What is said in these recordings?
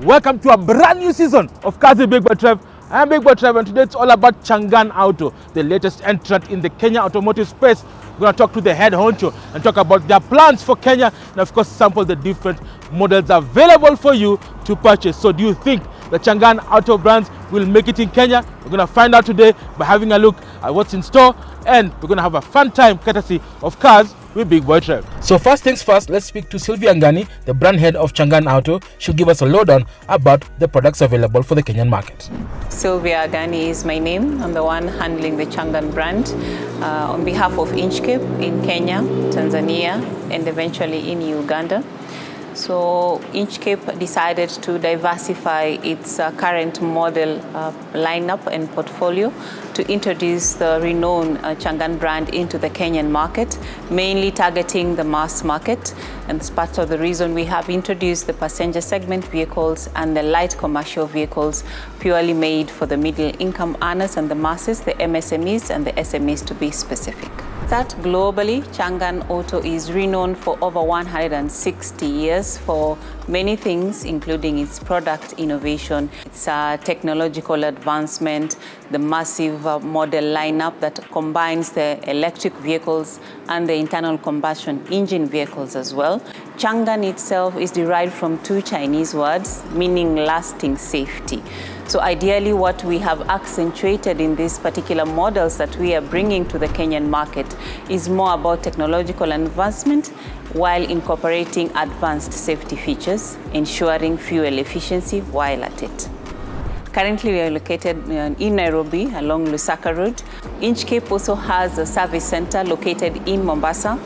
Welcome to a brand new season of Kazi Big Boy Trev. I am Big Boy Trev, and today it's all about Changan Auto, the latest entrant in the Kenya automotive space. We're going to talk to the head honcho and talk about their plans for Kenya and of course sample the different models available for you to purchase. So do you think the Changan Auto brands will make it in Kenya? We're going to find out today by having a look at what's in store, and we're going to have a fun time courtesy of Cars with Big Boy Trev. So first things first, let's speak to Sylvia Ngani, the brand head of Changan Auto. She'll give us a lowdown about the products available for the Kenyan market. Sylvia Ngani is my name. I'm the one handling the Changan brand on behalf of Inchcape in Kenya, Tanzania, and eventually in Uganda. So Inchcape decided to diversify its current model lineup and portfolio to introduce the renowned Changan brand into the Kenyan market, mainly targeting the mass market. And it's part of the reason we have introduced the passenger segment vehicles and the light commercial vehicles purely made for the middle income earners and the masses, the MSMEs and the SMEs to be specific. That globally, Changan Auto is renowned for over 160 years for many things, including its product innovation, its technological advancement, the massive model lineup that combines the electric vehicles and the internal combustion engine vehicles as well. Changan itself is derived from two Chinese words meaning lasting safety. So ideally what we have accentuated in these particular models that we are bringing to the Kenyan market is more about technological advancement while incorporating advanced safety features, ensuring fuel efficiency while at it. Currently we are located in Nairobi along Lusaka Road. Inchcape also has a service center located in Mombasa,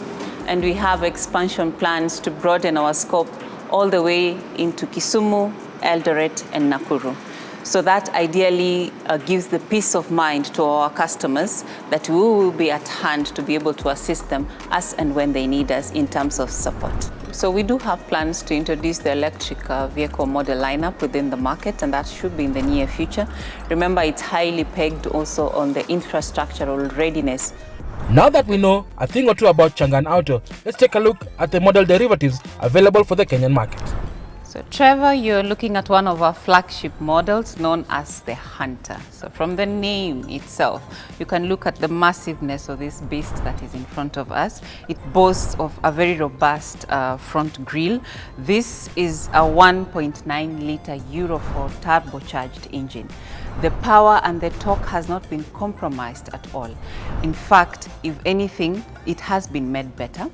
and we have expansion plans to broaden our scope all the way into Kisumu, Eldoret and Nakuru. So that ideally gives the peace of mind to our customers that we will be at hand to be able to assist them as and when they need us in terms of support. So we do have plans to introduce the electric vehicle model lineup within the market, and that should be in the near future. Remember, it's highly pegged also on the infrastructural readiness. Now that we know a thing or two about Changan Auto, let's take a look at the model derivatives available for the Kenyan market. So Trevor, you're looking at one of our flagship models known as the Hunter. So from the name itself, you can look at the massiveness of this beast that is in front of us. It boasts of a very robust front grille. This is a 1.9 liter Euro 4 turbocharged engine. The power and the torque has not been compromised at all. In fact, if anything, it has been made better,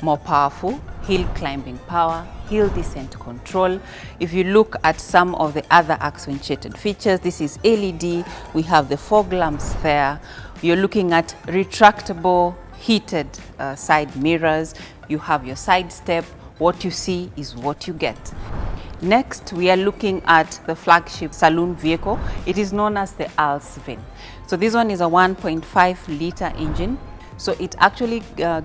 more powerful, hill climbing power, hill descent control. If you look at some of the other accentuated features, this is LED, we have the fog lamps there. You're looking at retractable heated side mirrors. You have your side step. What you see is what you get. Next, we are looking at the flagship saloon vehicle. It is known as the Alsvin. So this one is a 1.5 liter engine. So it actually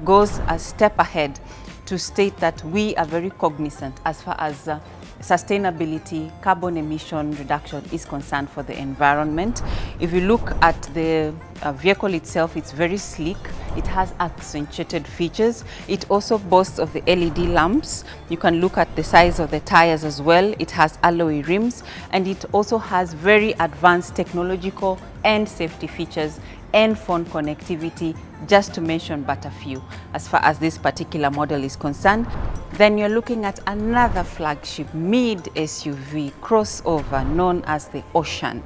goes a step ahead to state that we are very cognizant as far as sustainability, carbon emission reduction is concerned for the environment. If you look at the vehicle itself, it's very sleek. It has accentuated features. It also boasts of the LED lamps. You can look at the size of the tires as well. It has alloy rims, and it also has very advanced technological and safety features and phone connectivity, just to mention but a few as far as this particular model is concerned. Then you're looking at another flagship mid SUV crossover known as the Oshan.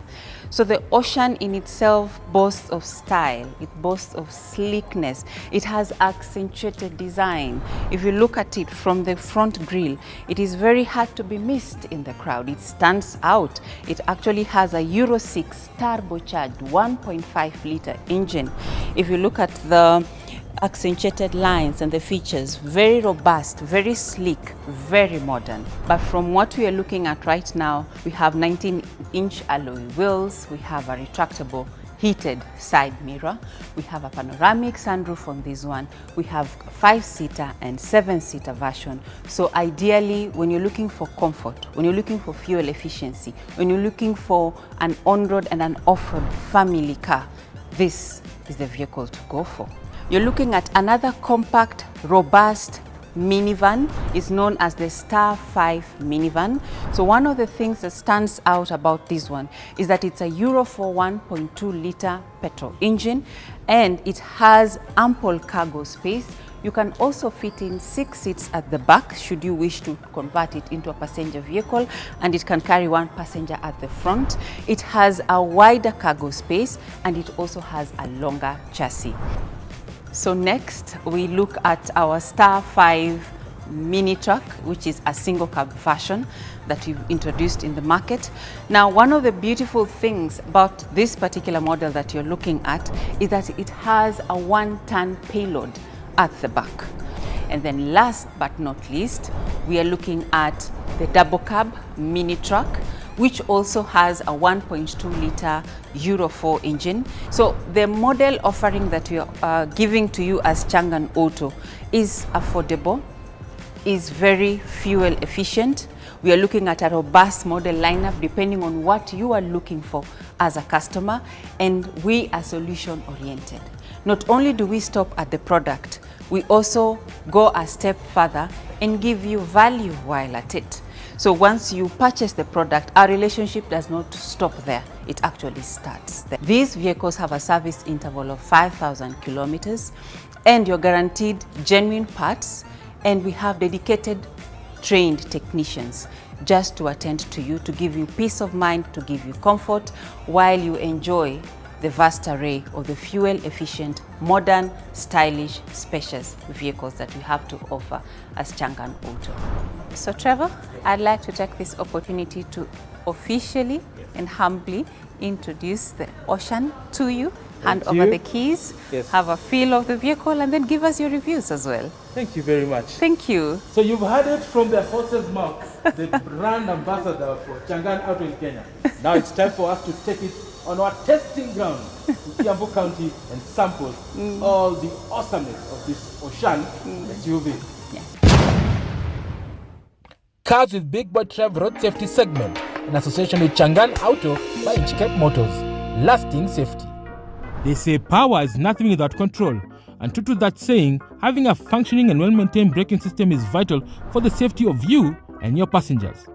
So the Oshan in itself boasts of style, it boasts of sleekness, it has accentuated design. If you look at it from the front grille, it is very hard to be missed in the crowd. It stands out. It actually has a Euro 6 turbocharged 1.5 liter engine. If you look at the accentuated lines and the features, very robust, very sleek, very modern. But from what we are looking at right now, we have 19-inch alloy wheels, we have a retractable heated side mirror, we have a panoramic sunroof on this one, we have 5-seater and 7-seater version. So ideally, when you're looking for comfort, when you're looking for fuel efficiency, when you're looking for an on-road and an off-road family car, this is the vehicle to go for. You're looking at another compact, robust, minivan is known as the Star 5 minivan. So one of the things that stands out about this one is that it's a Euro 4 1.2 liter petrol engine, and it has ample cargo space. You can also fit in 6 seats at the back should you wish to convert it into a passenger vehicle, and it can carry 1 passenger at the front. It has a wider cargo space, and it also has a longer chassis. So next we look at our Star 5 mini truck, which is a single cab version that we've introduced in the market. Now, one of the beautiful things about this particular model that you're looking at is that it has a 1-ton payload at the back. And then last but not least, we are looking at the double cab mini truck, which also has a 1.2 liter Euro 4 engine. So the model offering that we are giving to you as Changan Auto is affordable, is very fuel efficient. We are looking at a robust model lineup depending on what you are looking for as a customer, and we are solution oriented. Not only do we stop at the product, we also go a step further and give you value while at it. So once you purchase the product, our relationship does not stop there. It actually starts there. These vehicles have a service interval of 5,000 kilometers, and you're guaranteed genuine parts, and we have dedicated trained technicians just to attend to you, to give you peace of mind, to give you comfort while you enjoy the vast array of the fuel-efficient, modern, stylish, spacious vehicles that we have to offer as Changan Auto. So Trevor, I'd like to take this opportunity to officially and humbly introduce the Oshan to you, hand over the keys, have a feel of the vehicle, and then give us your reviews as well. Thank you very much. Thank you. So you've heard it from the horse's mouth, the brand ambassador for Changan Auto in Kenya. Now it's time for us to take it on our testing ground in Kiambu County and sample all the awesomeness of this Oshan SUV. Yeah. Cars with Big Boy Trev Road Safety segment in association with Changan Auto by Inchcape Motors. Lasting safety. They say power is nothing without control. And true to that saying, having a functioning and well-maintained braking system is vital for the safety of you and your passengers.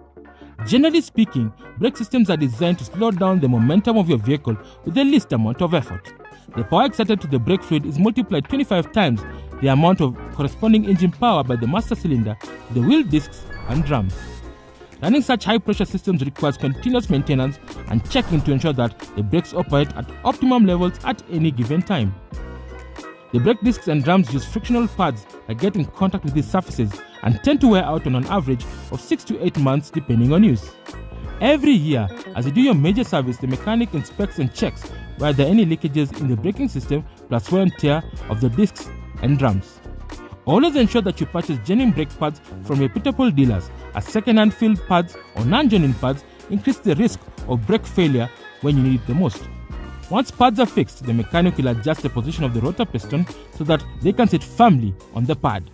Generally speaking, brake systems are designed to slow down the momentum of your vehicle with the least amount of effort. The power exerted to the brake fluid is multiplied 25 times the amount of corresponding engine power by the master cylinder, the wheel discs and drums. Running such high-pressure systems requires continuous maintenance and checking to ensure that the brakes operate at optimum levels at any given time. The brake discs and drums use frictional pads that get in contact with these surfaces and tend to wear out on an average of 6 to 8 months depending on use. Every year, as you do your major service, the mechanic inspects and checks whether there are any leakages in the braking system plus wear and tear of the discs and drums. Always ensure that you purchase genuine brake pads from reputable dealers, as second-hand filled pads or non-genuine pads increase the risk of brake failure when you need it the most. Once pads are fixed, the mechanic will adjust the position of the rotor piston so that they can sit firmly on the pad.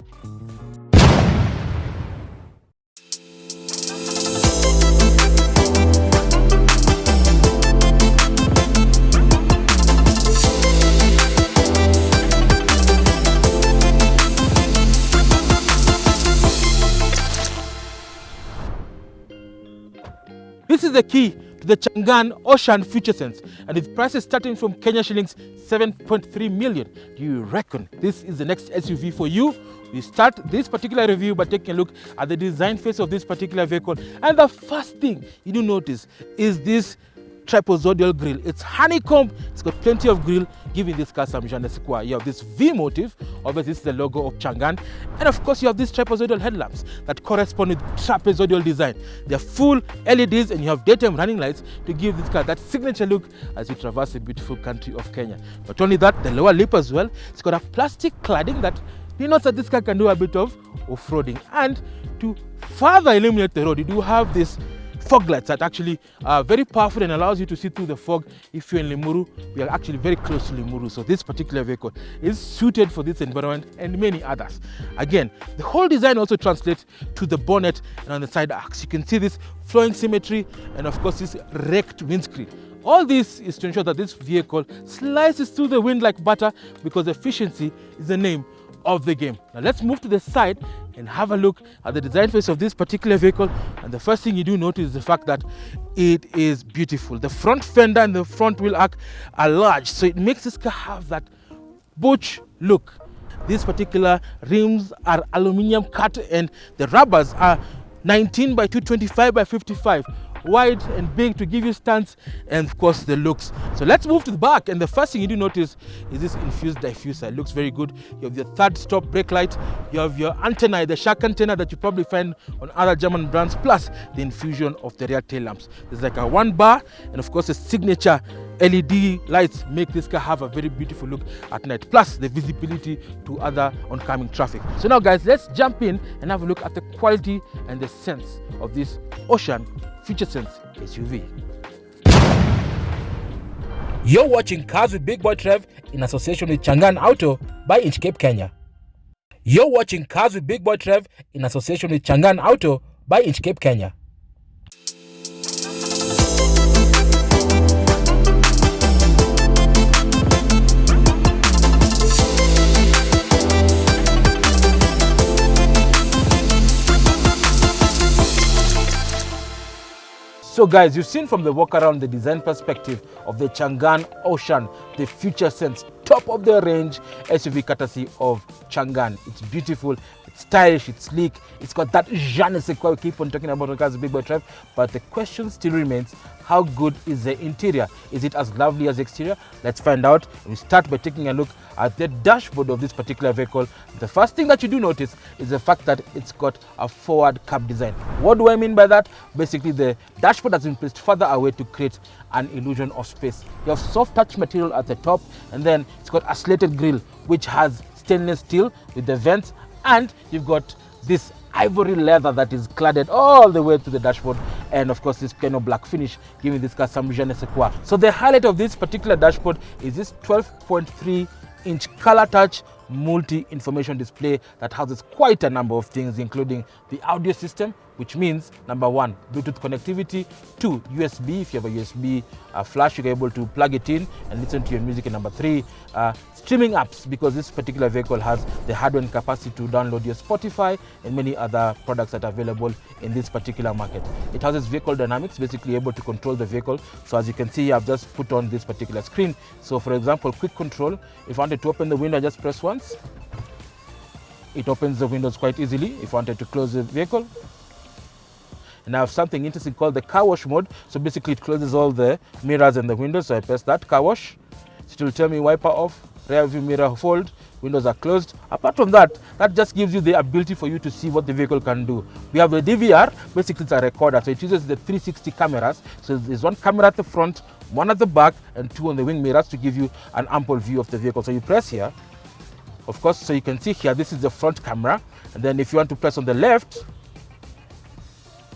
This is the key to the Changan Oshan Future Sense, and with prices starting from Kenya shillings 7.3 million. Do you reckon this is the next SUV for you? We start this particular review by taking a look at the design phase of this particular vehicle, and the first thing you do notice is this trapezoidal grille. It's honeycomb, it's got plenty of grille, giving this car some je ne sais quoi. You have this V motif, obviously this is the logo of Changan, and of course you have these trapezoidal headlamps that correspond with trapezoidal design. They're full LEDs, and you have daytime running lights to give this car that signature look as you traverse the beautiful country of Kenya. Not only that, the lower lip as well, it's got a plastic cladding that denotes that this car can do a bit of off-roading. And to further illuminate the road, you do have this fog lights that actually are very powerful and allows you to see through the fog. If you're in Limuru, we are actually very close to Limuru, so this particular vehicle is suited for this environment and many others. Again, the whole design also translates to the bonnet and on the side arcs. You can see this flowing symmetry and of course this raked windscreen. All this is to ensure that this vehicle slices through the wind like butter, because efficiency is the name of the game. Now let's move to the side and have a look at the design phase of this particular vehicle. And the first thing you do notice is the fact that it is beautiful. The front fender and the front wheel arch are large, so it makes this car have that butch look. These particular rims are aluminium cut and the rubbers are 19 by 225 by 55, wide and big to give you stance and of course the looks. So let's move to the back, and the first thing you do notice is this infused diffuser. It looks very good. You have your third stop brake light, you have your antenna, the shark antenna that you probably find on other German brands, plus the infusion of the rear tail lamps. There's like a 1 bar and of course a signature LED lights make this car have a very beautiful look at night, plus the visibility to other oncoming traffic. So now guys, let's jump in and have a look at the quality and the sense of this Oshan Future Sense SUV. You're watching Cars with Big Boy Trev in association with Changan Auto by Inchcape, Kenya. You're watching Cars with Big Boy Trev in association with Changan Auto by Inchcape, Kenya. So guys, you've seen from the walk around the design perspective of the Changan Oshan, the Future Sense, top of the range SUV courtesy of Changan. It's beautiful, it's stylish, it's sleek, it's got that je ne sais quoi we keep on talking about on Cars with Big Boy Trev. But the question still remains, how good is the interior? Is it as lovely as the exterior? Let's find out. We start by taking a look at the dashboard of this particular vehicle. The first thing that you do notice is the fact that it's got a forward cab design. What do I mean by that? Basically, the dashboard has been placed further away to create an illusion of space. You have soft touch material at the top, and then it's got a slated grille which has stainless steel with the vents, and you've got this ivory leather that is cladded all the way to the dashboard, and of course this piano black finish giving this car some je ne sais quoi. So the highlight of this particular dashboard is this 12.3-inch color touch multi-information display that houses quite a number of things, including the audio system, which means number 1, Bluetooth connectivity, 2, USB. If you have a USB flash, you're able to plug it in and listen to your music. And number 3, streaming apps, because this particular vehicle has the hardware and capacity to download your Spotify and many other products that are available in this particular market. It houses vehicle dynamics, basically able to control the vehicle. So as you can see, I've just put on this particular screen. So for example, quick control, if I wanted to open the window, I just press once. It opens the windows quite easily. If I wanted to close the vehicle, and I have something interesting called the car wash mode. So basically it closes all the mirrors and the windows. So I press that, car wash. So it will tell me wiper off, rear view mirror fold, windows are closed. Apart from that, that just gives you the ability for you to see what the vehicle can do. We have the DVR, basically it's a recorder. So it uses the 360 cameras. So there's one camera at the front, one at the back, and 2 on the wing mirrors to give you an ample view of the vehicle. So you press here, of course, so you can see here, this is the front camera. And then if you want to press on the left,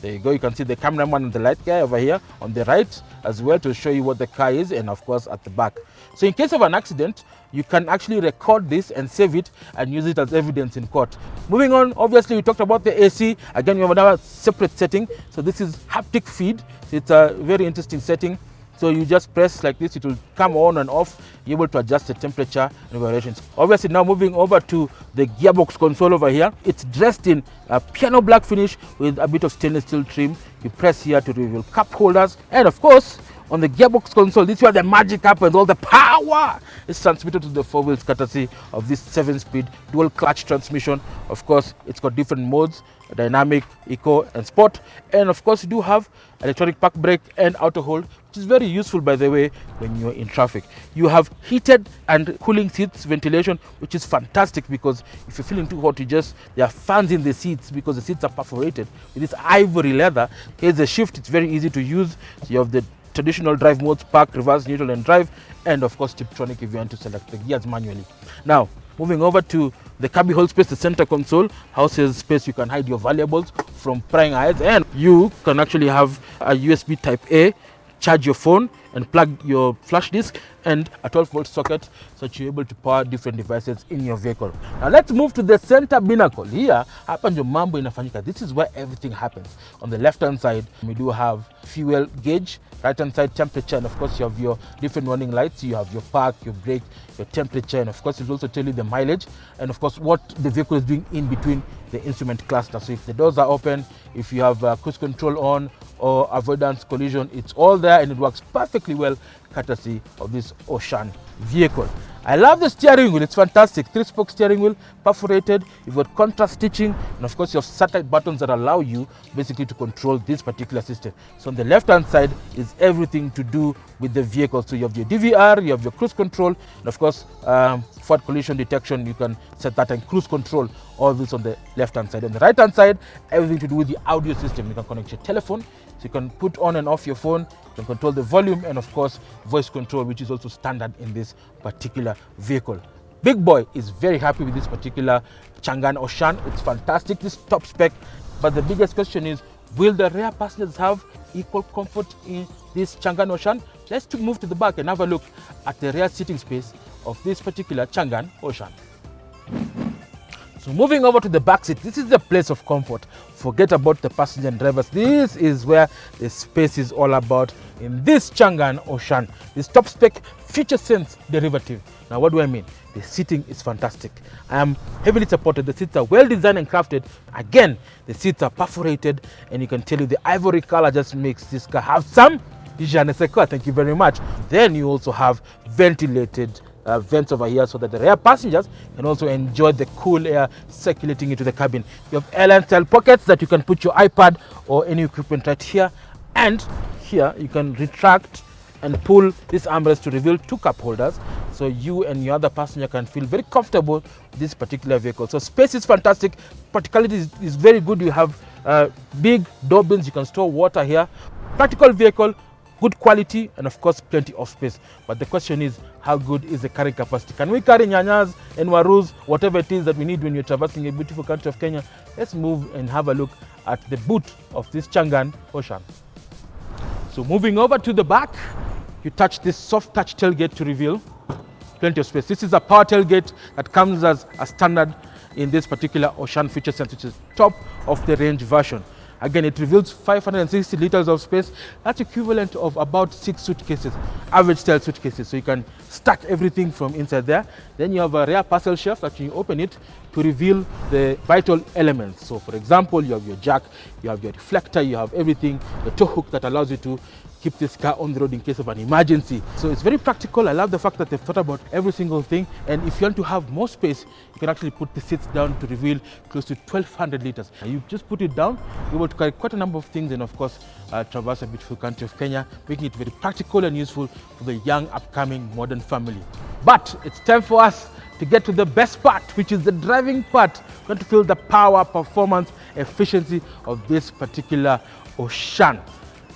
there you go, you can see the cameraman and the light guy over here on the right as well to show you what the car is, and of course at the back. So in case of an accident, you can actually record this and save it and use it as evidence in court. Moving on, obviously we talked about the AC. Again, we have another separate setting. So this is haptic feed. So it's a very interesting setting. So you just press like this, it will come on and off. You're able to adjust the temperature and variations. Obviously now moving over to the gearbox console over here. It's dressed in a piano black finish with a bit of stainless steel trim. You press here to reveal cup holders. And of course, on the gearbox console, this is where the magic happens. All the power is transmitted to the 4 wheels courtesy of this 7-speed dual clutch transmission. Of course, it's got different modes: dynamic, eco, and sport. And of course, you do have electronic park brake and auto hold, which is very useful, by the way, when you're in traffic. You have heated and cooling seats, ventilation, which is fantastic, because if you're feeling too hot, there are fans in the seats because the seats are perforated with this ivory leather. Here's the shift. It's very easy to use. So you have the traditional drive modes: park, reverse, neutral, and drive, and of course Tiptronic if you want to select the gears manually. Now moving over to the cabby hold space, the center console houses space you can hide your valuables from prying eyes, and you can actually have a USB type A charge your phone and plug your flash disk, and a 12-volt socket so that you're able to power different devices in your vehicle. Now let's move to the center binnacle. Here, hapa ndio mambo inafanyika. This is where everything happens. On the left-hand side, we do have fuel gauge, right-hand side temperature, and of course you have your different warning lights. You have your park, your brake, your temperature, and of course it will also tell you the mileage, and of course what the vehicle is doing in between the instrument cluster. So if the doors are open, if you have cruise control on, or avoidance collision, it's all there, and it works perfectly well courtesy of this Oshan vehicle. I love the steering wheel. It's fantastic. 3-spoke steering wheel, perforated. You've got contrast stitching, and of course you have satellite buttons that allow you basically to control this particular system. So on the left hand side is everything to do with the vehicle. So you have your DVR, you have your cruise control, and of course forward collision detection. You can set that, and cruise control. All this on the left hand side. On the right hand side, everything to do with the audio system. You can connect your telephone, so you can put on and off your phone. You can control the volume, and of course voice control, which is also standard in this particular vehicle. Big Boy is very happy with this particular Changan Oshan. It's fantastic, this top spec. But the biggest question is, will the rear passengers have equal comfort in this Changan Oshan? Let's move to the back and have a look at the rear seating space of this particular Changan Oshan. So moving over to the back seat, this is the place of comfort. Forget about the passenger and drivers. This is where the space is all about in this Changan Oshan. This top spec Future Sense derivative. Now what do I mean? The seating is fantastic. I am heavily supported. The seats are well designed and crafted. Again, the seats are perforated, and you can tell you the ivory color just makes this car have some je ne sais quoi. Thank you very much. Then you also have ventilated vents over here so that the rear passengers can also enjoy the cool air circulating into the cabin. You have airline style pockets that you can put your iPad or any equipment right here, and here you can retract and pull this armrest to reveal 2 cup holders, so you and your other passenger can feel very comfortable with this particular vehicle. So space is fantastic, practicality is very good. You have big door bins, you can store water here. Practical vehicle, good quality, and of course plenty of space. But the question is, how good is the carrying capacity? Can we carry nyanyas and warus, whatever it is that we need when you're traversing a beautiful country of Kenya? Let's move and have a look at the boot of this Changan Oshan. So moving over to the back, you touch this soft touch tailgate to reveal plenty of space. This is a power tailgate that comes as a standard in this particular Oshan Future Sense, which is top of the range version. Again, it reveals 560 liters of space. That's equivalent of about 6 suitcases, average style suitcases. So you can stack everything from inside there. Then you have a rear parcel shelf that you open it to reveal the vital elements. So for example, you have your jack, you have your reflector, you have everything, the tow hook that allows you to keep this car on the road in case of an emergency. So it's very practical. I love the fact that they've thought about every single thing. And if you want to have more space, you can actually put the seats down to reveal close to 1,200 liters. And you just put it down, you're able to carry quite a number of things, and of course traverse a beautiful country of Kenya, making it very practical and useful for the young upcoming modern family. But it's time for us to get to the best part, which is the driving part. We're going to feel the power, performance, efficiency of this particular Oshan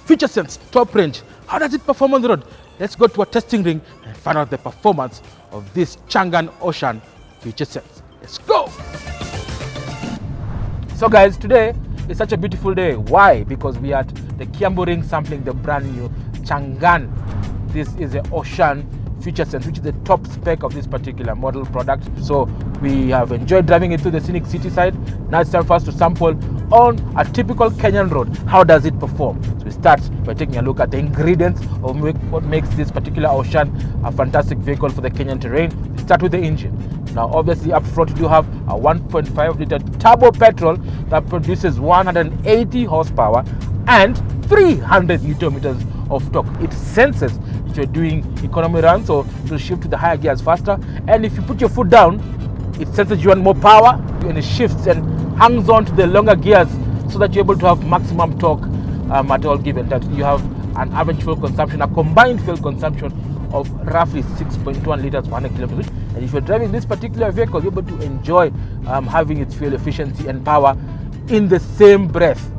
Future Sense top range. How does it perform on the road? Let's go to a testing ring and find out the performance of this Changan Oshan Future Sense. Let's go! So guys, today is such a beautiful day. Why? Because we are at the Kiambu ring sampling the brand new Changan. This is the Oshan Future Sense, which is the top spec of this particular model product. So we have enjoyed driving it through the scenic city side. Now it's time for us to sample on a typical Kenyan road. How does it perform? So we start by taking a look at the ingredients of what makes this particular Oshan a fantastic vehicle for the Kenyan terrain. We start with the engine. Now obviously up front you do have a 1.5 liter turbo petrol that produces 180 horsepower and 300 newton meters of torque. It senses if you're doing economy runs, so it will shift to the higher gears faster, and if you put your foot down, it senses you want more power, and it shifts and hangs on to the longer gears so that you're able to have maximum torque at all given that. You have an average fuel consumption, a combined fuel consumption of roughly 6.1 liters per 100 kilometers. And if you're driving this particular vehicle, you're able to enjoy having its fuel efficiency and power in the same breath.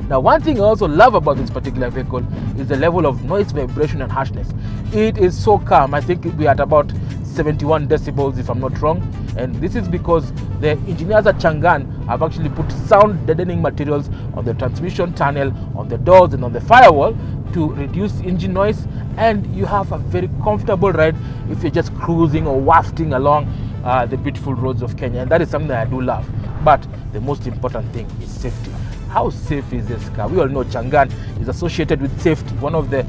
Now, one thing I also love about this particular vehicle is the level of noise, vibration and harshness. It is so calm. I think we're at about 71 decibels if I'm not wrong, and this is because the engineers at Changan have actually put sound deadening materials on the transmission tunnel, on the doors and on the firewall to reduce engine noise, and you have a very comfortable ride if you're just cruising or wafting along the beautiful roads of Kenya, and that is something that I do love. But the most important thing is safety. How safe is this car? We all know Changan is associated with safety, one of the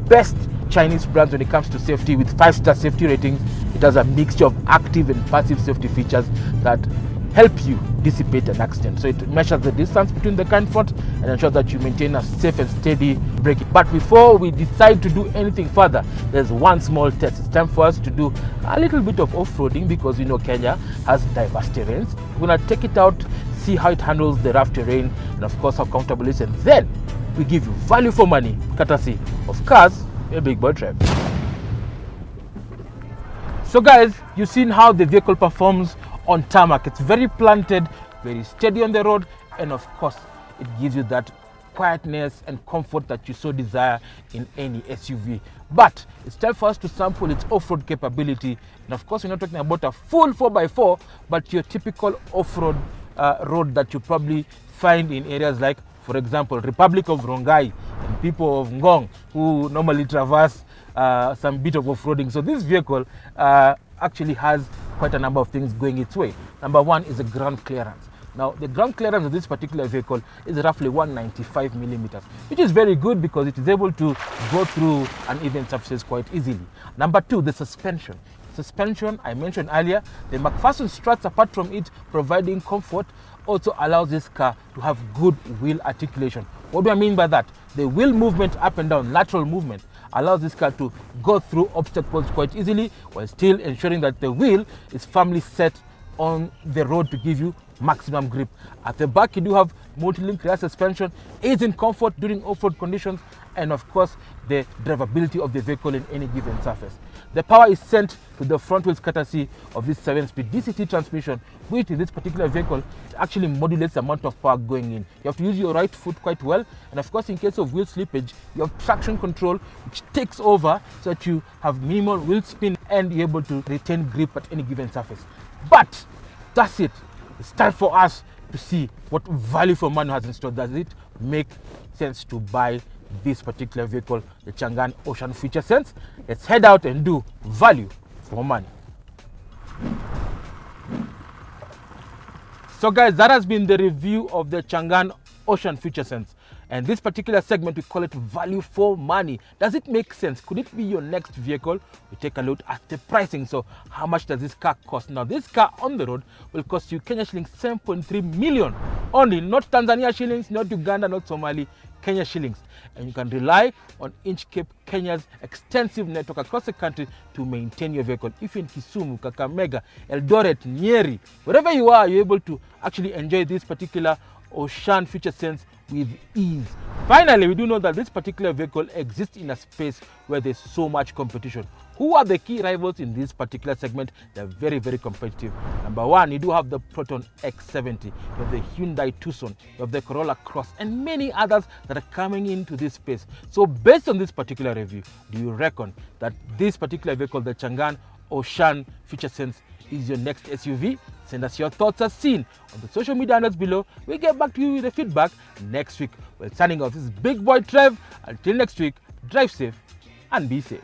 best Chinese brands when it comes to safety, with 5-star safety ratings. It has a mixture of active and passive safety features that help you dissipate an accident. So it measures the distance between the car in front and ensures that you maintain a safe and steady braking. But before we decide to do anything further, there's one small test. It's time for us to do a little bit of off-roading, because we know Kenya has diverse terrains. We're going to take it out, see how it handles the rough terrain, and of course how comfortable it is, and then we give you value for money, courtesy of Cars a Big Boy Drive. So guys, you've seen how the vehicle performs on tarmac. It's very planted, very steady on the road, and of course it gives you that quietness and comfort that you so desire in any SUV. But it's time for us to sample its off-road capability, and of course we're not talking about a full 4x4, but your typical off-road road that you probably find in areas like, for example, Republic of Rongai and people of Ngong, who normally traverse some bit of off-roading. So this vehicle actually has quite a number of things going its way. Number one is the ground clearance. Now, the ground clearance of this particular vehicle is roughly 195 millimeters, which is very good because it is able to go through uneven surfaces quite easily. Number two, the suspension. Suspension, I mentioned earlier, the McPherson struts, apart from it providing comfort, also allows this car to have good wheel articulation. What do I mean by that? The wheel movement up and down, lateral movement, allows this car to go through obstacles quite easily, while still ensuring that the wheel is firmly set on the road to give you maximum grip. At the back, you do have multi-link rear suspension, aids in comfort during off-road conditions, and of course the drivability of the vehicle in any given surface. The power is sent to the front wheels courtesy of this 7-speed DCT transmission, which in this particular vehicle actually modulates the amount of power going in. You have to use your right foot quite well, and of course in case of wheel slippage, you have traction control which takes over so that you have minimal wheel spin and you're able to retain grip at any given surface. But that's it. It's time for us to see what value for money has in store. Does it make sense to buy this particular vehicle, the Changan Ocean Future Sense? Let's head out and do value for money. So guys, that has been the review of the Changan Ocean Future Sense. And this particular segment, we call it value for money. Does it make sense? Could it be your next vehicle? We take a look at the pricing. So how much does this car cost? Now, this car on the road will cost you Kenya shillings 7.3 million only, not Tanzania shillings, not Uganda, not Somali, Kenya shillings. And you can rely on Inchcape Kenya's extensive network across the country to maintain your vehicle. If you're in Kisumu, Kakamega, Eldoret, Nyeri, wherever you are, you're able to actually enjoy this particular Ocean Future Sense with ease. Finally, we do know that this particular vehicle exists in a space where there's so much competition. Who are the key rivals in this particular segment? They're very, very competitive. Number one, you do have the Proton X70, you have the Hyundai Tucson, you have the Corolla Cross, and many others that are coming into this space. So based on this particular review, do you reckon that this particular vehicle, the Changan Ocean Future Sense, is your next SUV? Send us your thoughts as seen on the social media handles below. We'll get back to you with the feedback next week. Well, signing off, this is Big Boy Trev. Until next week, drive safe and be safe.